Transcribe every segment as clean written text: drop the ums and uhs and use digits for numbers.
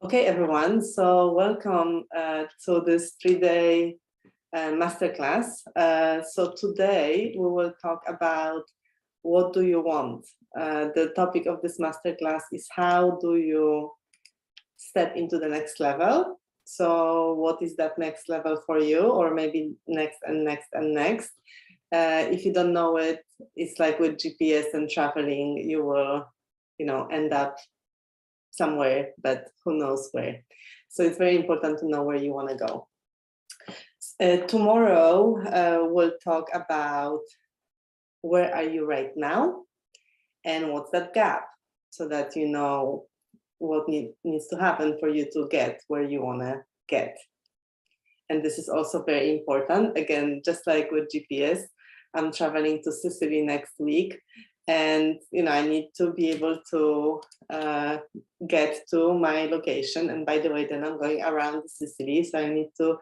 Okay, everyone. So welcome to this 3-day masterclass. So today we will talk about what do you want? The topic of this masterclass is how do you step into the next level? So what is that next level for you, or maybe next and next and next? If you don't know it, it's like with GPS and traveling, you will, end up somewhere, but who knows where. So it's very important to know where you want to go. Tomorrow, we'll talk about where are you right now and what's that gap, so that you know what needs to happen for you to get where you want to get. And this is also very important. Again, just like with GPS, I'm traveling to Sicily next week. And I need to be able to get to my location. And by the way, then I'm going around Sicily, so I need to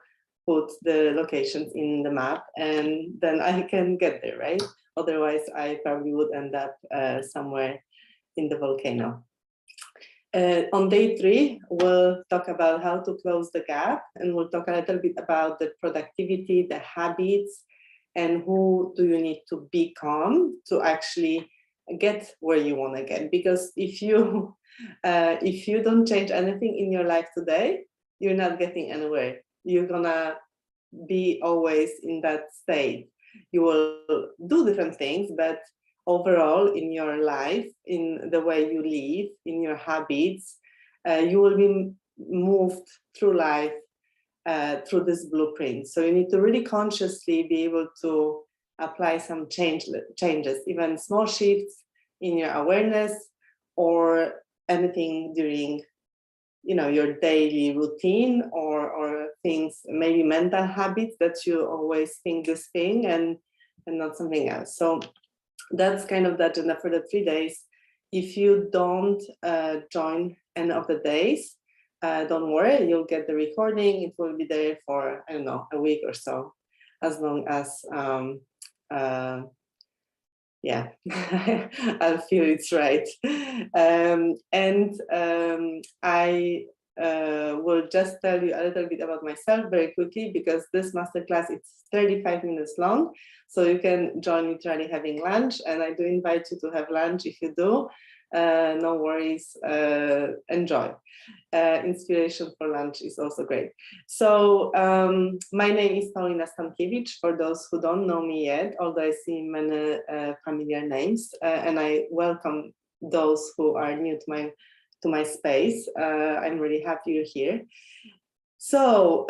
put the locations in the map, and then I can get there, right? Otherwise, I probably would end up somewhere in the volcano. On day 3, we'll talk about how to close the gap, and we'll talk a little bit about the productivity, the habits, and who do you need to become to actually get where you want to get. Because if you don't change anything in your life today, you're not getting anywhere. You're gonna be always in that state. You will do different things, but overall in your life, in the way you live, in your habits, you will be moved through life through this blueprint. So you need to really consciously be able to apply some changes, even small shifts in your awareness, or anything during your daily routine, or things, maybe mental habits that you always think this thing and not something else. So that's kind of the agenda for the 3 days. If you don't join any of the days, don't worry, you'll get the recording. It will be there for, I don't know, a week or so, as long as, yeah, I'll feel it's right. I will just tell you a little bit about myself very quickly, because this masterclass is 35 minutes long. So you can join literally having lunch, and I do invite you to have lunch. If you do, no worries, enjoy. Inspiration for lunch is also great. So my name is Paulina Stankiewicz, for those who don't know me yet, although I see many familiar names, and I welcome those who are new to my space. I'm really happy you're here. So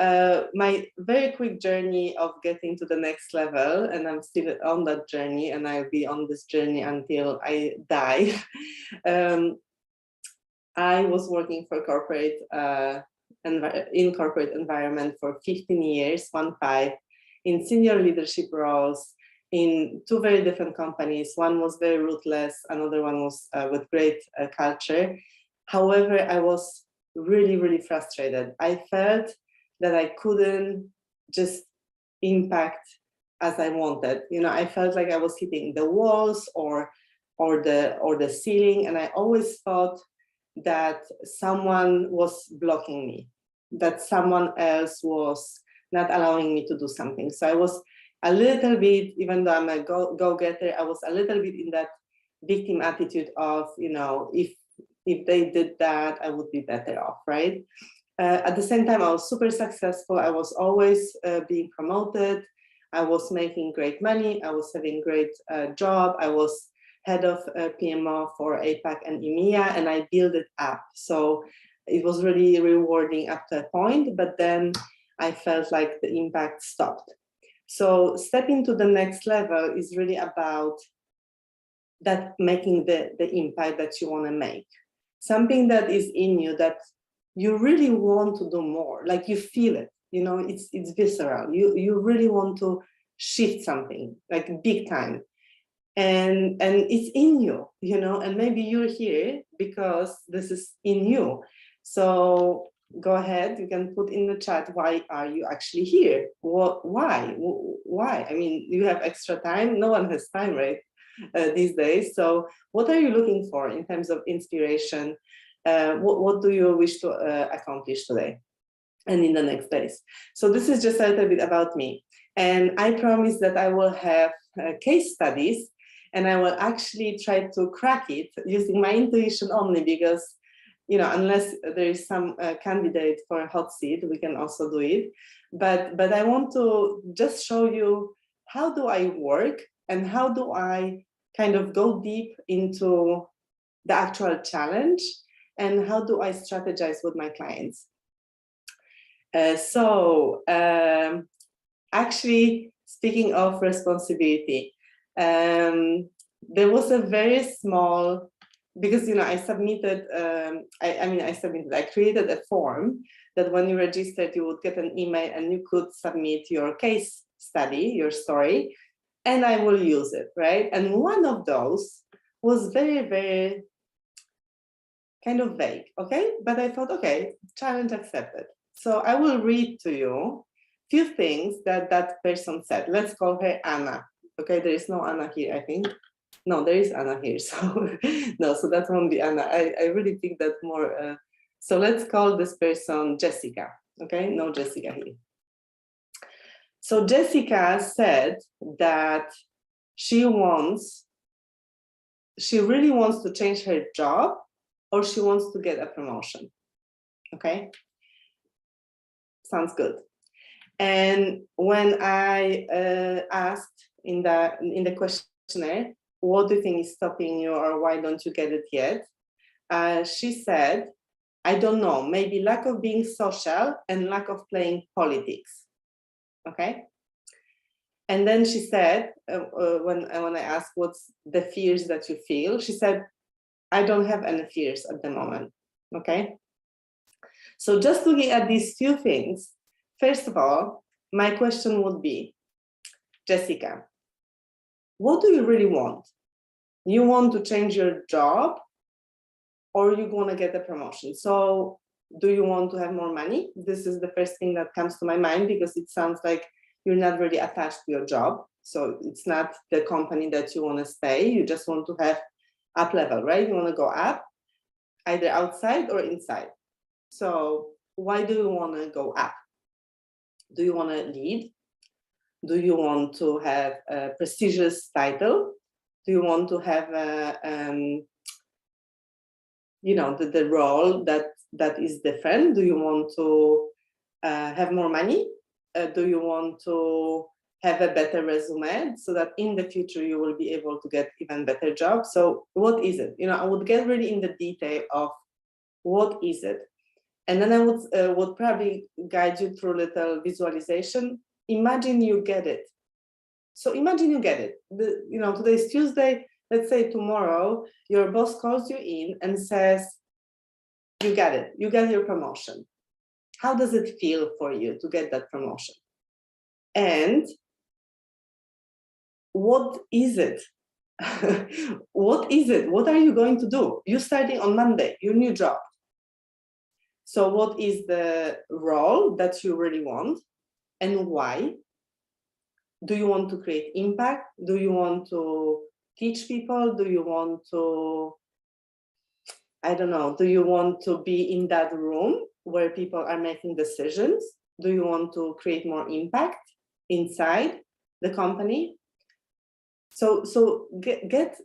my very quick journey of getting to the next level, and I'm still on that journey, and I'll be on this journey until I die. I was working for in corporate environment for 15 years, 15, in senior leadership roles in 2 very different companies. One was very ruthless, another one was with great culture. However, I was really, really frustrated. I felt that I couldn't just impact as I wanted. I felt like I was hitting the walls or the ceiling, and I always thought that someone was blocking me, that someone else was not allowing me to do something. So I was a little bit, even though I'm a go-getter, I was a little bit in that victim attitude of, if they did that, I would be better off, right? At the same time, I was super successful. I was always being promoted. I was making great money. I was having great job. I was head of PMO for APAC and EMEA, and I built it up. So it was really rewarding up to a point, but then I felt like the impact stopped. So stepping to the next level is really about that, making the impact that you want to make. Something that is in you that you really want to do more, like you feel it, it's visceral. You really want to shift something, like big time. And it's in you, and maybe you're here because this is in you. So go ahead, you can put in the chat, why are you actually here? Why? I mean, you have extra time. No one has time, right? These days. So what are you looking for in terms of inspiration? What do you wish to accomplish today and in the next days? So this is just a little bit about me. And I promise that I will have case studies, and I will actually try to crack it using my intuition only, because, you know, unless there is some candidate for a hot seat, we can also do it. But I want to just show you how do I work and how do I kind of go deep into the actual challenge, and how do I strategize with my clients. Actually, speaking of responsibility, there was a very small, because, you know, I submitted, I created a form that when you registered, you would get an email and you could submit your case study, your story, and I will use it, right? And one of those was very, very kind of vague, okay? But I thought, okay, challenge accepted. So I will read to you few things that that person said. Let's call her Anna. Okay, there is no Anna here, I think. No, there is Anna here. So no, so that won't be Anna. I really think that more. So let's call this person Jessica. Okay, no Jessica here. So Jessica said that she really wants to change her job, or she wants to get a promotion. Okay, sounds good. And when I asked in the questionnaire, what do you think is stopping you, or why don't you get it yet? She said, I don't know, maybe lack of being social and lack of playing politics. Okay. And then she said, when I asked what's the fears that you feel, she said, I don't have any fears at the moment. Okay. So just looking at these few things, first of all, my question would be, Jessica, what do you really want? You want to change your job, or you want to get a promotion? So do you want to have more money? This is the first thing that comes to my mind, because it sounds like you're not really attached to your job. So it's not the company that you want to stay. You just want to have up level, right? You want to go up, either outside or inside. So why do you want to go up? Do you want to lead? Do you want to have a prestigious title? Do you want to have a, you know, the role that is different? Do you want to have more money? Do you want to have a better resume so that in the future you will be able to get even better job? So what is it? You know, I would get really in the detail of what is it, and then I would probably guide you through a little visualization. Imagine you get it. So imagine you get it. You know, today is Tuesday. Let's say tomorrow your boss calls you in and says, you got it. You got your promotion. How does it feel for you to get that promotion? And what is it? What is it? What are you going to do? You're starting on Monday, your new job. So what is the role that you really want, and why? Do you want to create impact? Do you want to teach people? Do you want to, I don't know, do you want to be in that room where people are making decisions? Do you want to create more impact inside the company? So get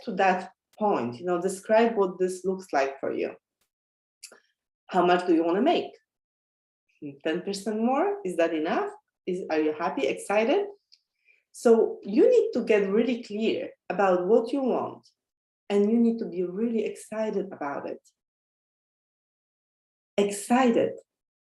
to that point, you know, describe what this looks like for you. How much do you want to make? 10% more? Is that enough? Are you happy, excited? So you need to get really clear about what you want, and you need to be really excited about it. Excited,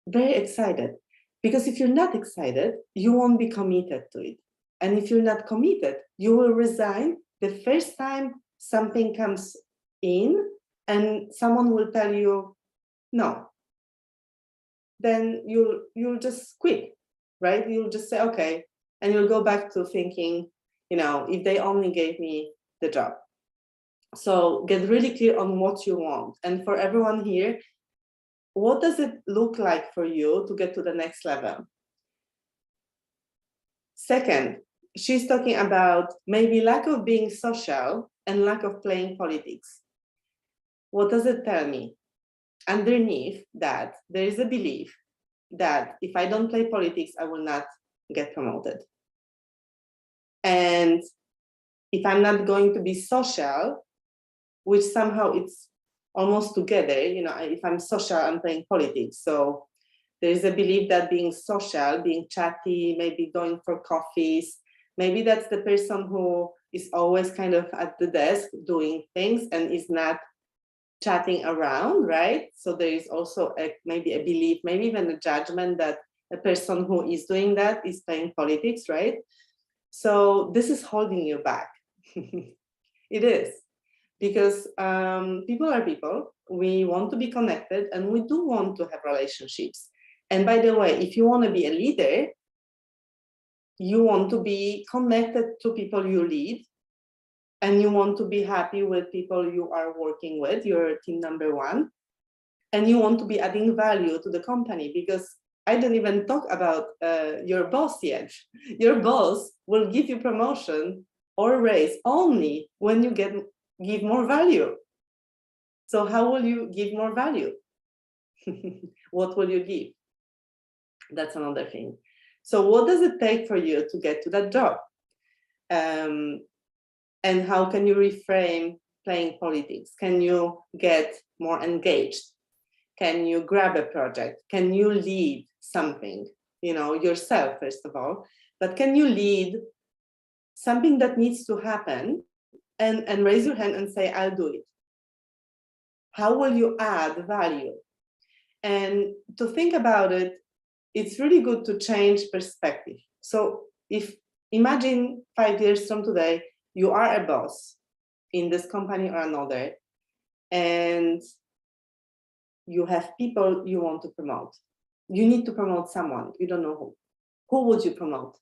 very excited. Because if you're not excited, you won't be committed to it. And if you're not committed, you will resign the first time something comes in and someone will tell you no. Then you'll just quit, right? You'll just say, okay, and you'll go back to thinking, you know, if they only gave me the job. So get really clear on what you want. And for everyone here, what does it look like for you to get to the next level? Second, she's talking about maybe lack of being social and lack of playing politics. What does it tell me? underneath that, there is a belief that if I don't play politics, I will not get promoted. And if I'm not going to be social, which somehow it's almost together, you know, if I'm social, I'm playing politics. So there is a belief that being social, being chatty, maybe going for coffees, maybe that's the person who is always kind of at the desk doing things and is not chatting around, right? So there is also maybe a belief, maybe even a judgment that a person who is doing that is playing politics, right? So this is holding you back. It is, because people are people. We want to be connected and we do want to have relationships. And by the way, if you want to be a leader, you want to be connected to people you lead, and you want to be happy with people you are working with, your team number one, and you want to be adding value to the company, because I didn't even talk about your boss yet. Your boss will give you promotion or raise only when you give more value. So how will you give more value? What will you give? That's another thing. So what does it take for you to get to that job? And how can you reframe playing politics? Can you get more engaged? Can you grab a project? Can you lead something, you know, yourself, first of all, but can you lead something that needs to happen and raise your hand and say, I'll do it? How will you add value? And to think about it, it's really good to change perspective. So if imagine 5 years from today, you are a boss in this company or another, and you have people you want to promote. You need to promote someone, you don't know who. Who would you promote?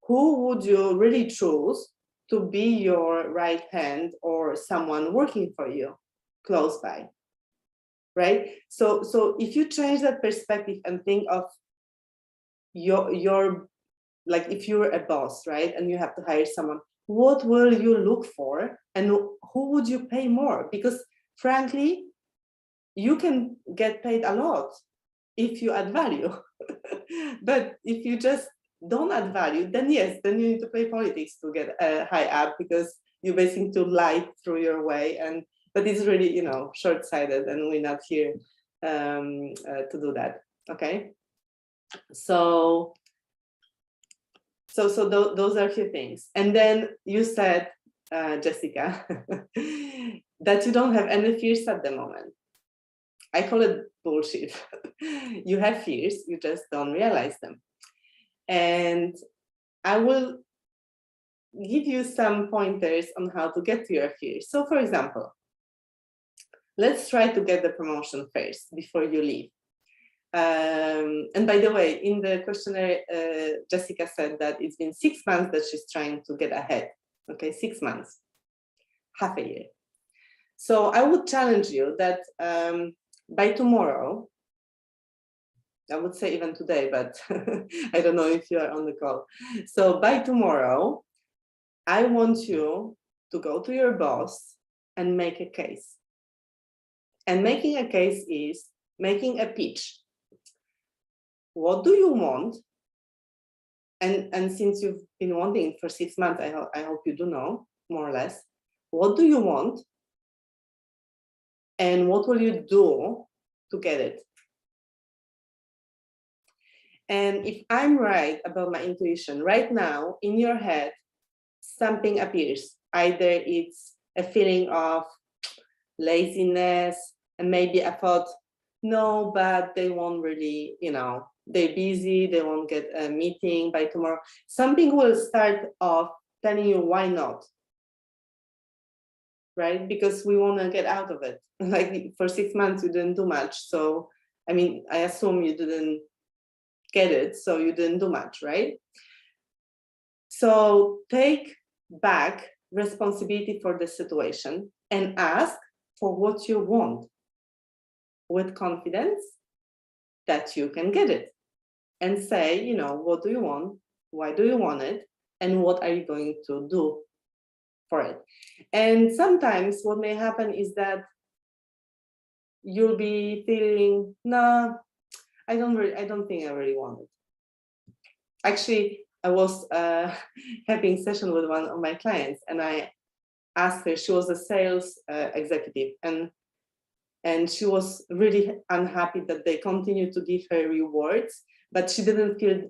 Who would you really choose to be your right hand or someone working for you close by? Right? So if you change that perspective and think of your like if you're a boss, right, and you have to hire someone, what will you look for and who would you pay more? Because frankly, you can get paid a lot if you add value. But if you just don't add value, then yes, then you need to play politics to get high up, because you basically to lie through your way. And but it's really, you know, short-sighted, and we're not here to do that. Okay, so those are a few things. And then you said, Jessica, that you don't have any fears at the moment. I call it bullshit. You have fears, you just don't realize them. And I will give you some pointers on how to get to your fears. So for example, let's try to get the promotion first before you leave. And by the way, in the questionnaire, Jessica said that it's been 6 months that she's trying to get ahead. Okay, 6 months, half a year. So I would challenge you that by tomorrow, I would say even today, but I don't know if you are on the call. So by tomorrow, I want you to go to your boss and make a case. And making a case is making a pitch. What do you want? And since you've been wanting for 6 months, I hope you do know, more or less, what do you want? And what will you do to get it? And if I'm right about my intuition, right now in your head, something appears. Either it's a feeling of laziness, and maybe I thought, no, but they won't really, you know, they're busy, they won't get a meeting by tomorrow. Something will start off telling you why not, right? Because we want to get out of it. Like for 6 months, you didn't do much. So, I mean, I assume you didn't get it, so you didn't do much, right? So take back responsibility for the situation and ask for what you want with confidence that you can get it. And say, you know, what do you want? Why do you want it? And what are you going to do for it? And sometimes what may happen is that you'll be feeling, no, I don't think I really want it. Actually, I was having a session with one of my clients, and I asked her, she was a sales executive, and she was really unhappy that they continued to give her rewards, but she didn't feel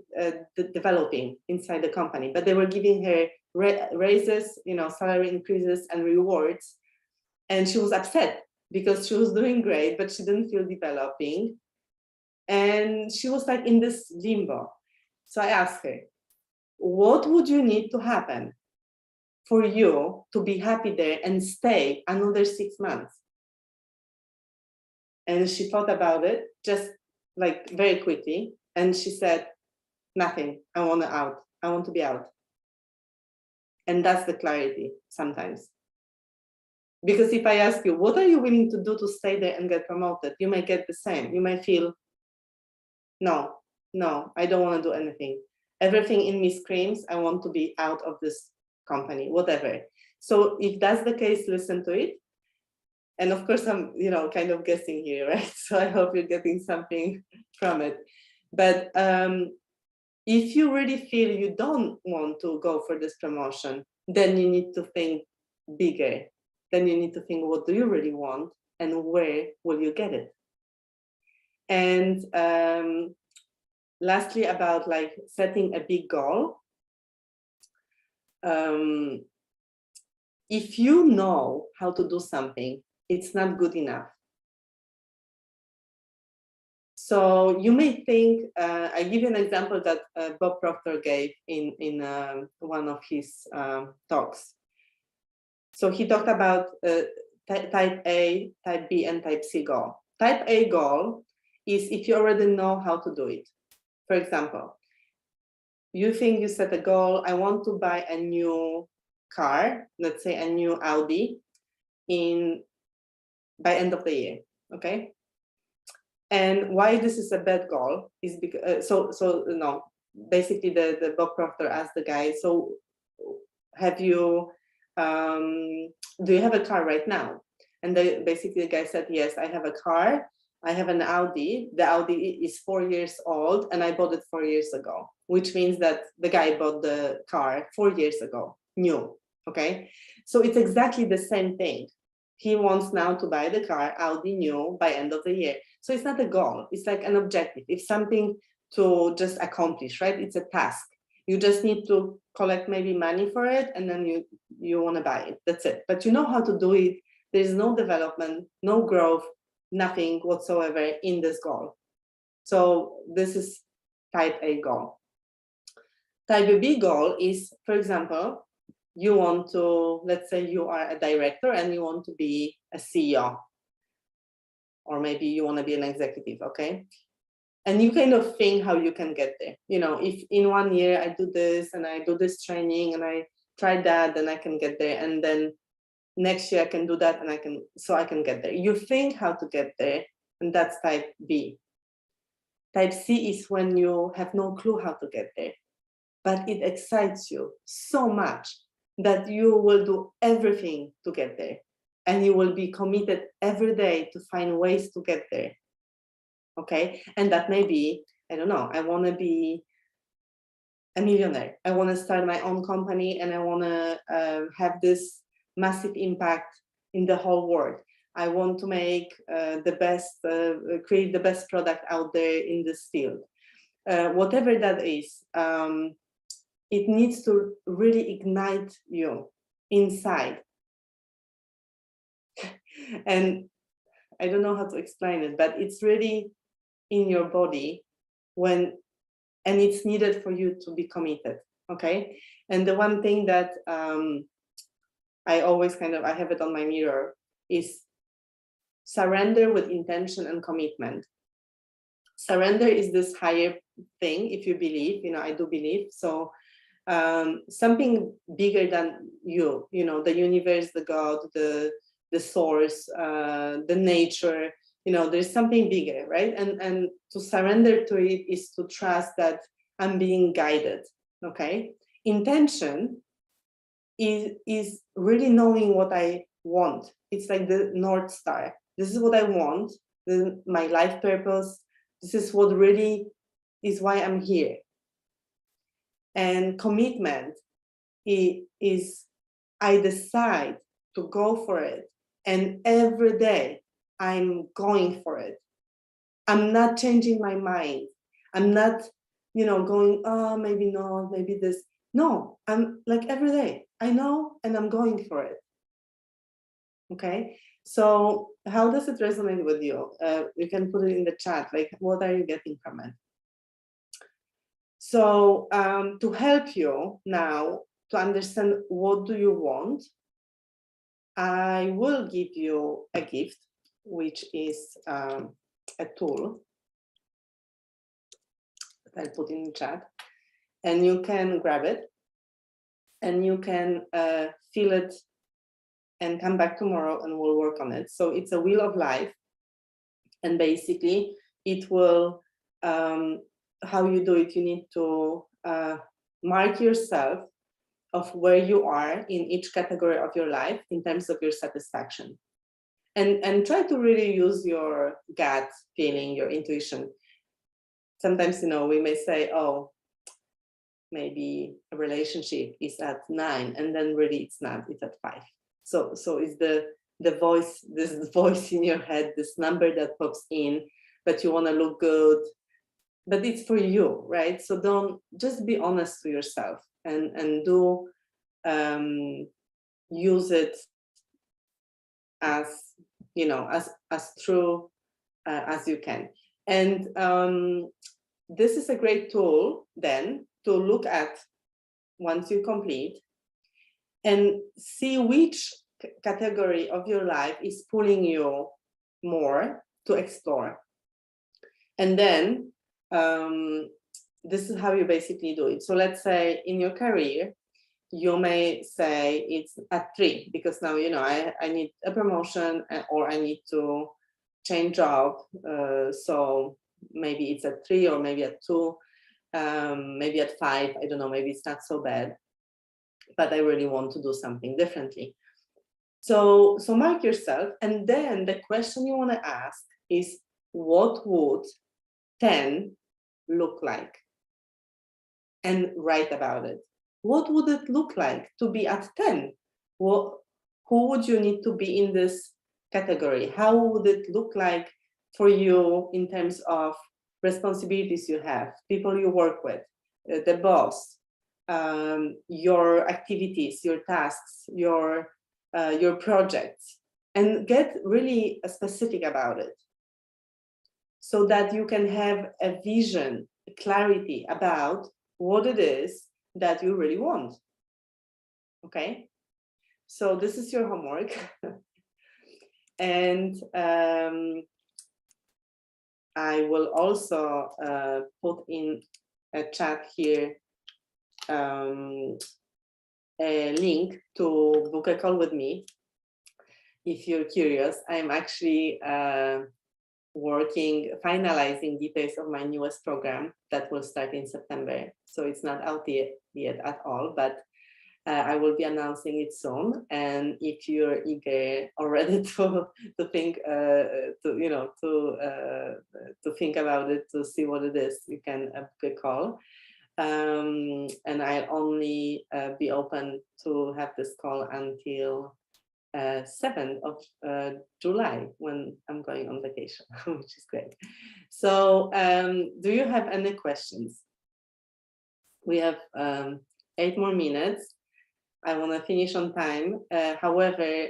developing inside the company. But they were giving her raises, salary increases and rewards, and she was upset because she was doing great, but she didn't feel developing, and she was like in this limbo. So I asked her, what would you need to happen for you to be happy there and stay another 6 months? And she thought about it just like very quickly. And she said, nothing. I want out. I want to be out. And that's the clarity sometimes. Because if I ask you, what are you willing to do to stay there and get promoted? You might get the same. You might feel, no, I don't want to do anything. Everything in me screams, I want to be out of this company, whatever. So if that's the case, listen to it. And of course, I'm, kind of guessing here, right? So I hope you're getting something from it. But if you really feel you don't want to go for this promotion, then you need to think bigger. Then you need to think, what do you really want and where will you get it? And lastly, about like setting a big goal. If you know how to do something, it's not good enough. So you may think, I give you an example that Bob Proctor gave in one of his talks. So he talked about type A, type B, and type C goal. Type A goal is if you already know how to do it. For example, you think you set a goal, I want to buy a new car, let's say a new Audi by end of the year, okay? And why this is a bad goal is because, basically the Bob Proctor asked the guy, so do you have a car right now? And basically the guy said, yes, I have a car. I have an Audi. The Audi is 4 years old and I bought it 4 years ago, which means that the guy bought the car 4 years ago, new, okay? So it's exactly the same thing. He wants now to buy the car, Audi new, by end of the year. So it's not a goal, it's like an objective. It's something to just accomplish, right? It's a task. You just need to collect maybe money for it and then you want to buy it, that's it. But you know how to do it. There's no development, no growth, nothing whatsoever in this goal. So this is type A goal. Type B goal is, for example, you want to, let's say you are a director and you want to be a CEO, or maybe you want to be an executive, okay? And you kind of think how you can get there. If in 1 year I do this and I do this training and I try that, then I can get there. And then next year I can do that and I can get there. You think how to get there, and that's type B. Type C is when you have no clue how to get there, but it excites you so much that you will do everything to get there. And you will be committed every day to find ways to get there. Okay, and that may be, I don't know, I want to be a millionaire. I want to start my own company and I want to have this massive impact in the whole world. I want to make create the best product out there in this field. Whatever that is, it needs to really ignite you inside. And I don't know how to explain it, but it's really in your body and it's needed for you to be committed, okay? And the one thing that I always I have it on my mirror is surrender with intention and commitment. Surrender is this higher thing, if you believe, I do believe. So something bigger than you, the universe, the God, the source, the nature, there's something bigger, right? And to surrender to it is to trust that I'm being guided, okay? Intention is really knowing what I want. It's like the North Star. this is what I want, this is my life purpose, this is what really is why I'm here. And commitment is I decide to go for it, and every day I'm going for it. I'm not changing my mind. I'm not, going, oh, maybe no, maybe this. No, I'm like every day, I know, and I'm going for it. Okay, so how does it resonate with you? You can put it in the chat, like, what are you getting from it? So to help you now to understand what do you want, I will give you a gift, which is a tool that I'll put in the chat, and you can grab it and you can feel it and come back tomorrow and we'll work on it. So it's a wheel of life, and basically it will, how you do it, you need to mark yourself of where you are in each category of your life in terms of your satisfaction, and try to really use your gut feeling, your intuition. Sometimes, we may say, oh, maybe a relationship is at 9, and then really it's not, it's at 5. So it's the voice, this voice in your head, this number that pops in, but you want to look good, but it's for you, right? So don't, just be honest to yourself and do use it as, as true as you can. And this is a great tool then to look at once you complete and see which category of your life is pulling you more to explore. And then this is how you basically do it. So let's say in your career, you may say it's at 3 because now, I need a promotion or I need to change job. So maybe it's at 3 or maybe at 2, maybe at 5. I don't know, maybe it's not so bad, but I really want to do something differently. So mark yourself, and then the question you want to ask is, what would 10 look like? And write about it. What would it look like to be at 10? Who would you need to be in this category? How would it look like for you in terms of responsibilities you have, people you work with, the boss, your activities, your tasks, your projects, and get really specific about it so that you can have a vision, a clarity about what it is that you really want. Okay, so this is your homework. And I will also put in a chat here a link to book a call with me if you're curious. I'm actually finalizing details of my newest program that will start in September. So it's not out yet at all, but I will be announcing it soon. And if you're eager or ready to think, to think about it, to see what it is, you can book a call. And I'll only be open to have this call until 7th of July, when I'm going on vacation, which is great. So do you have any questions? We have 8 more minutes. I want to finish on time. However,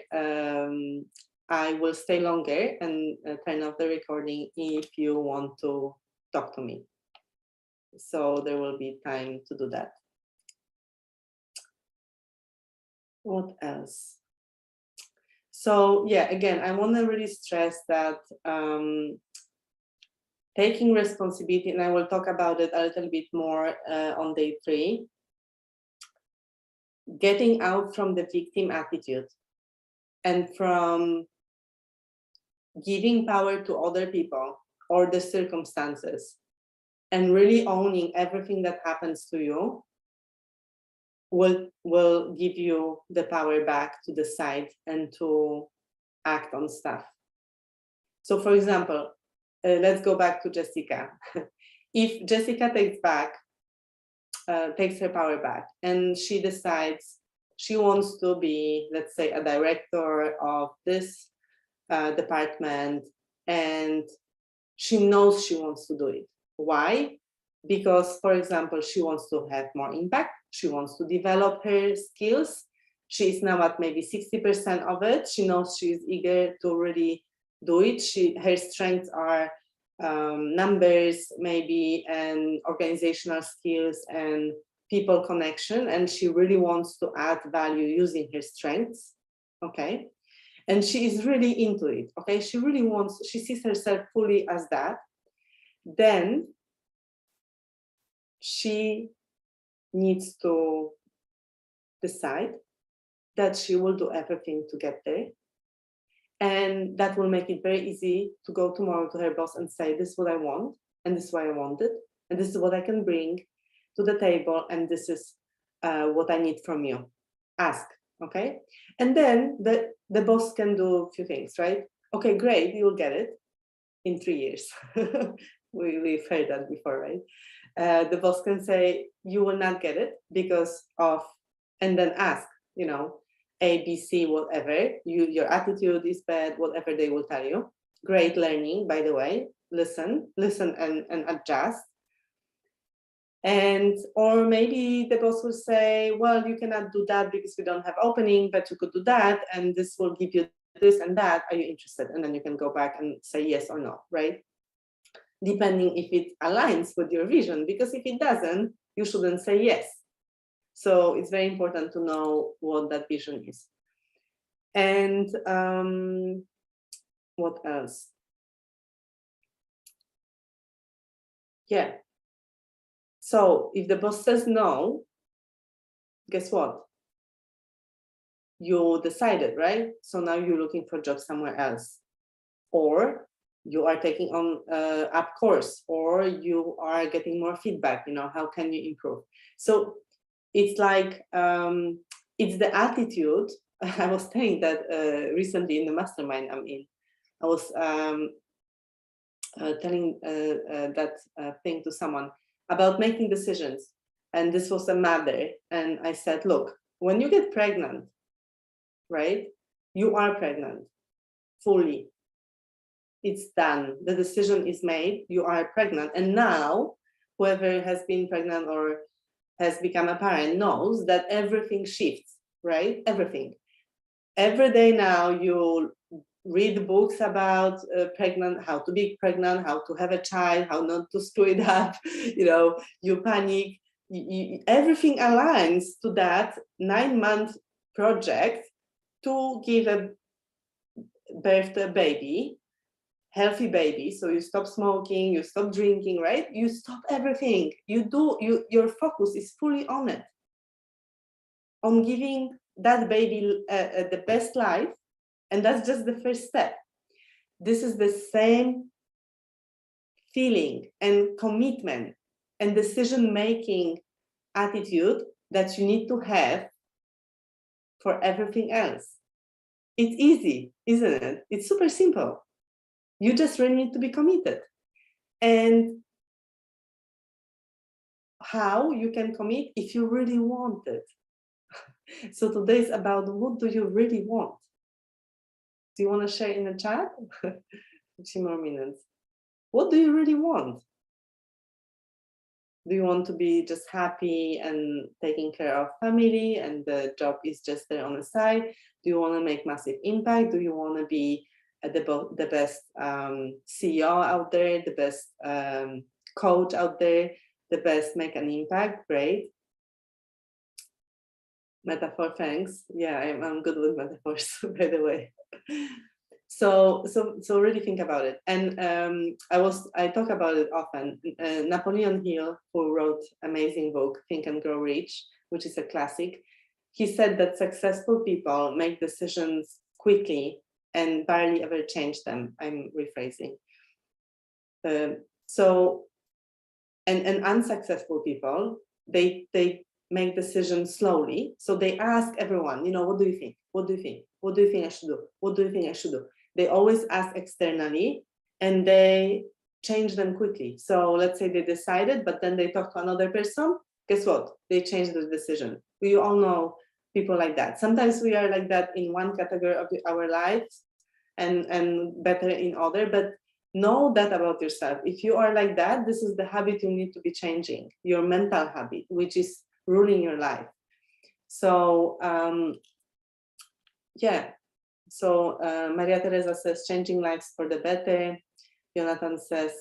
I will stay longer and turn off the recording if you want to talk to me. So there will be time to do that. What else? So yeah, again, I want to really stress that taking responsibility, and I will talk about it a little bit more on day 3, getting out from the victim attitude and from giving power to other people or the circumstances, and really owning everything that happens to you will give you the power back to decide and to act on stuff. So for example, let's go back to Jessica. If Jessica takes her power back and she decides she wants to be, let's say, a director of this department, and she knows she wants to do it. Why? Because, for example, she wants to have more impact. She wants to develop her skills. She is now at maybe 60% of it. She knows she is eager to really do it. Her strengths are numbers, maybe, and organizational skills and people connection. And she really wants to add value using her strengths. Okay. And she is really into it. Okay. She sees herself fully as that. Then she needs to decide that she will do everything to get there. And that will make it very easy to go tomorrow to her boss and say, this is what I want, and this is why I want it, and this is what I can bring to the table, and this is what I need from you. Ask, okay? And then the boss can do a few things, right? Okay, great, you'll get it in 3 years. We've heard that before, right? The boss can say, you will not get it because of, and then ask, A, B, C, whatever. Your attitude is bad, whatever they will tell you. Great learning, by the way. Listen and adjust. And, or maybe the boss will say, well, you cannot do that because we don't have opening, but you could do that, and this will give you this and that. Are you interested? And then you can go back and say yes or no, right? Depending if it aligns with your vision, because if it doesn't, you shouldn't say yes. So it's very important to know what that vision is. And what else? Yeah. So if the boss says no, guess what? You decided, right? So now you're looking for a job somewhere else. Or you are taking on up course, or you are getting more feedback, how can you improve? So it's like, it's the attitude. I was saying that recently in the mastermind I'm in. I was telling that thing to someone about making decisions. And this was a mother. And I said, look, when you get pregnant, right? You are pregnant fully. It's done. The decision is made. You are pregnant. And now whoever has been pregnant or has become a parent knows that everything shifts, right? Everything. Every day now you read books about how to be pregnant, how to have a child, how not to screw it up, you panic. Everything aligns to that 9-month project to give a birth to a baby, healthy baby. So you stop smoking, you stop drinking, right? You stop everything. Your focus is fully on it, on giving that baby the best life. And that's just the first step. This is the same feeling and commitment and decision-making attitude that you need to have for everything else. It's easy, isn't it? It's super simple. You just really need to be committed. And how you can commit? If you really want it. So today is about, what do you really want? Do you want to share in the chat? 2 more minutes. What do you really want? Do you want to be just happy and taking care of family and the job is just there on the side? Do you want to make massive impact? Do you want to be the best CEO out there, the best coach out there, the best make an impact? Great. Metaphor, thanks. Yeah, I'm good with metaphors, by the way. So really think about it. And I talk about it often. Napoleon Hill, who wrote amazing book, Think and Grow Rich, which is a classic, he said that successful people make decisions quickly and barely ever change them. I'm rephrasing. And unsuccessful people, they make decisions slowly. So they ask everyone, what do you think? What do you think? What do you think I should do? What do you think I should do? They always ask externally and they change them quickly. So let's say they decided, but then they talk to another person. Guess what? They change the decision. We all know people like that. Sometimes we are like that in one category of our lives and better in other, but know that about yourself. If you are like that, this is the habit you need to be changing, your mental habit, which is ruling your life. So yeah. So Maria Teresa says changing lives for the better. Jonathan says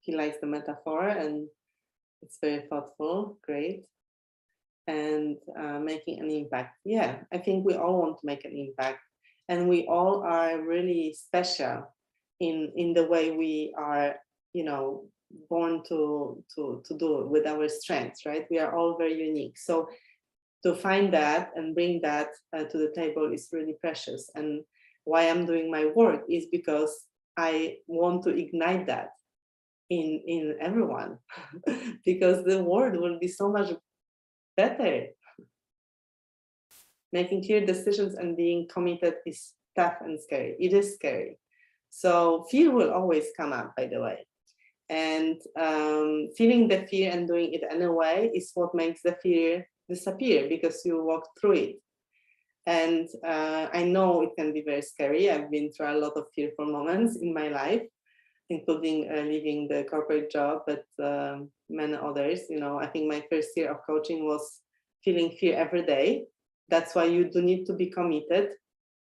he likes the metaphor and it's very thoughtful. Great. And making an impact. Yeah, I think we all want to make an impact, and we all are really special in the way we are, you know, born to do it with our strengths, right? We are all very unique. So to find that and bring that to the table is really precious. And why I'm doing my work is because I want to ignite that in everyone, because the world will be so much better. Making clear decisions and being committed is tough and scary. It is scary. So fear will always come up, by the way. And feeling the fear and doing it anyway is what makes the fear disappear, because you walk through it. And I know it can be very scary. I've been through a lot of fearful moments in my life, including leaving the corporate job, but many others. You know, I think my first year of coaching was feeling fear every day. That's why you do need to be committed,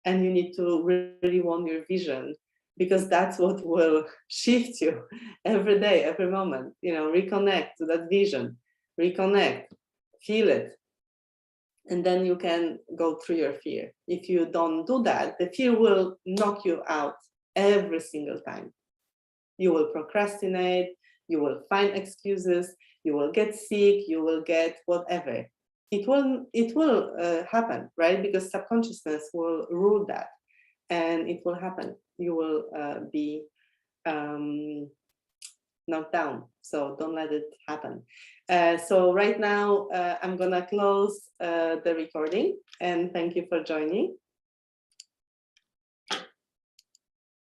and you need to really want your vision, because that's what will shift you every day, every moment. You know, reconnect to that vision, reconnect, feel it, and then you can go through your fear. If you don't do that, the fear will knock you out every single time. You will procrastinate, you will find excuses, you will get sick, you will get whatever. It will happen, right? Because subconsciousness will rule that, and it will happen. You will be knocked down. So don't let it happen. So right now I'm gonna close the recording, and thank you for joining.